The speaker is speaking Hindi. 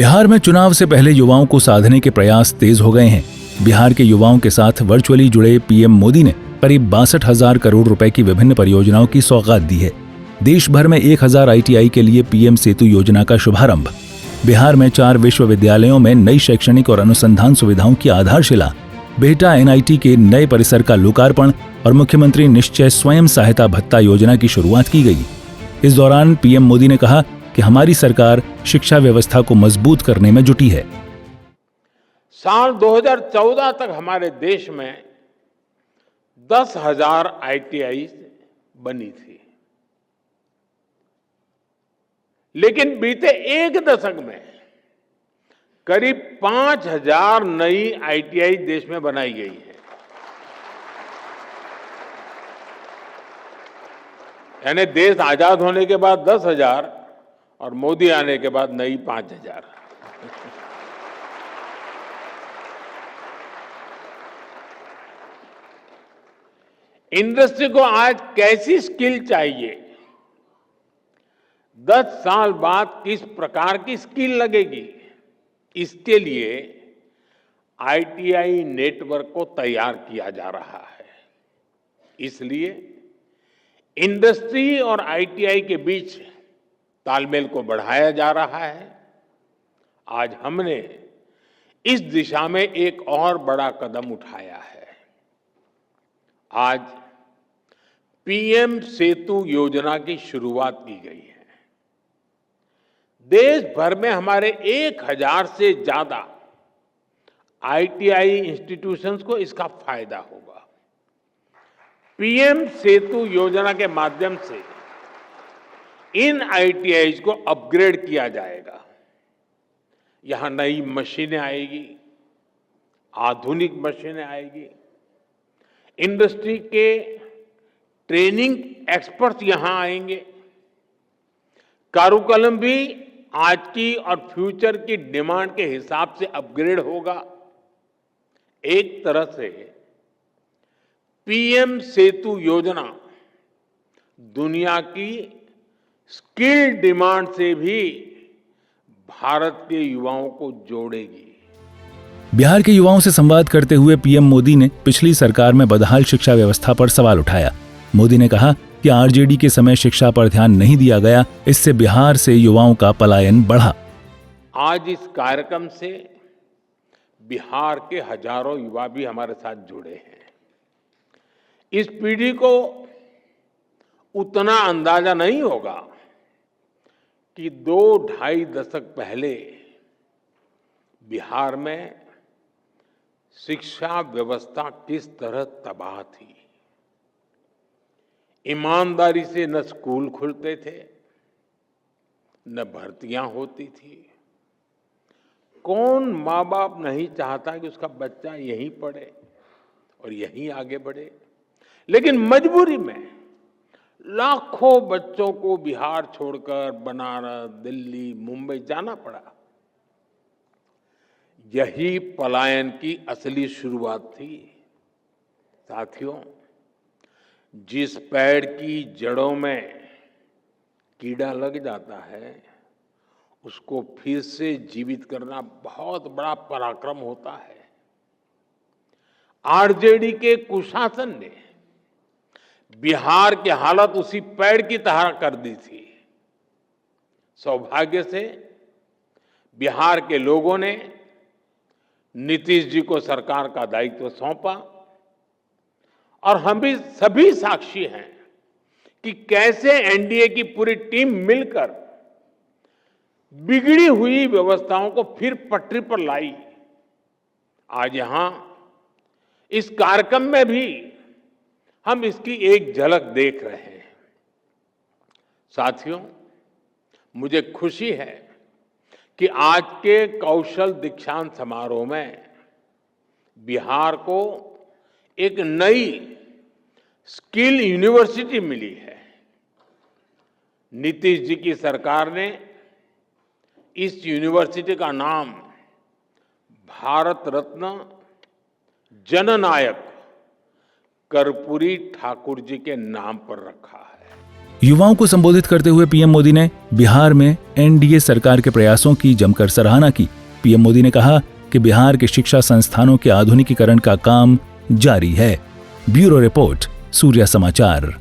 बिहार में चुनाव से पहले युवाओं को साधने के प्रयास तेज हो गए हैं। बिहार के युवाओं के साथ वर्चुअली जुड़े पीएम मोदी ने करीब 62,000 करोड़ रुपए की विभिन्न परियोजनाओं की सौगात दी है। देश भर में 1,000 आईटीआई के लिए पीएम सेतु योजना का शुभारंभ। बिहार में 4 विश्वविद्यालयों में नई शैक्षणिक और अनुसंधान सुविधाओं की आधारशिला, बेटा एनआईटी के नए परिसर का लोकार्पण और मुख्यमंत्री निश्चय स्वयं सहायता भत्ता योजना की शुरुआत की गई। इस दौरान पीएम मोदी ने कहा कि हमारी सरकार शिक्षा व्यवस्था को मजबूत करने में जुटी है। साल 2014 तक हमारे देश में 10,000 आईटीआई बनी थी, लेकिन बीते एक दशक में करीब 5,000 नई आईटीआई देश में बनाई गई है। यानी देश आजाद होने के बाद 10,000 और मोदी आने के बाद नई 5,000। इंडस्ट्री को आज कैसी स्किल चाहिए, 10 साल बाद किस प्रकार की स्किल लगेगी, इसके लिए आईटीआई नेटवर्क को तैयार किया जा रहा है। इसलिए इंडस्ट्री और आईटीआई के बीच तालमेल को बढ़ाया जा रहा है। आज हमने इस दिशा में एक और बड़ा कदम उठाया है। आज पीएम सेतु योजना की शुरुआत की गई है। देश भर में हमारे 1,000 से ज्यादा आईटीआई इंस्टीट्यूशंस को इसका फायदा होगा। पीएम सेतु योजना के माध्यम से इन आईटीआई को अपग्रेड किया जाएगा। यहां नई मशीनें आएगी, आधुनिक मशीनें आएगी, इंडस्ट्री के ट्रेनिंग एक्सपर्ट्स यहां आएंगे। कारुकलम भी आज की और फ्यूचर की डिमांड के हिसाब से अपग्रेड होगा। एक तरह से पीएम सेतु योजना दुनिया की स्किल डिमांड से भी भारत के युवाओं को जोड़ेगी। बिहार के युवाओं से संवाद करते हुए पीएम मोदी ने पिछली सरकार में बदहाल शिक्षा व्यवस्था पर सवाल उठाया। मोदी ने कहा कि आरजेडी के समय शिक्षा पर ध्यान नहीं दिया गया, इससे बिहार से युवाओं का पलायन बढ़ा। आज इस कार्यक्रम से बिहार के हजारों युवा भी हमारे साथ जुड़े हैं। इस पीढ़ी को उतना अंदाजा नहीं होगा कि 2-2.5 दशक पहले बिहार में शिक्षा व्यवस्था किस तरह तबाह थी। ईमानदारी से न स्कूल खुलते थे, न भर्तियां होती थी। कौन माँ बाप नहीं चाहता कि उसका बच्चा यहीं पढ़े और यहीं आगे बढ़े, लेकिन मजबूरी में लाखों बच्चों को बिहार छोड़कर बनारस, दिल्ली, मुंबई जाना पड़ा। यही पलायन की असली शुरुआत थी। साथियों, जिस पेड़ की जड़ों में कीड़ा लग जाता है, उसको फिर से जीवित करना बहुत बड़ा पराक्रम होता है। आरजेडी के कुशासन ने बिहार की हालत उसी पेड़ की तरह कर दी थी। सौभाग्य से बिहार के लोगों ने नीतीश जी को सरकार का दायित्व सौंपा और हम भी सभी साक्षी हैं कि कैसे एनडीए की पूरी टीम मिलकर बिगड़ी हुई व्यवस्थाओं को फिर पटरी पर लाई। आज यहां इस कार्यक्रम में भी हम इसकी एक झलक देख रहे हैं। साथियों, मुझे खुशी है कि आज के कौशल दीक्षांत समारोह में बिहार को एक नई स्किल यूनिवर्सिटी मिली है। नीतीश जी की सरकार ने इस यूनिवर्सिटी का नाम भारत रत्न जननायक कर्पूरी ठाकुर जी के नाम पर रखा है। युवाओं को संबोधित करते हुए पीएम मोदी ने बिहार में एनडीए सरकार के प्रयासों की जमकर सराहना की। पीएम मोदी ने कहा कि बिहार के शिक्षा संस्थानों के आधुनिकीकरण का काम जारी है। ब्यूरो रिपोर्ट, सूर्या समाचार।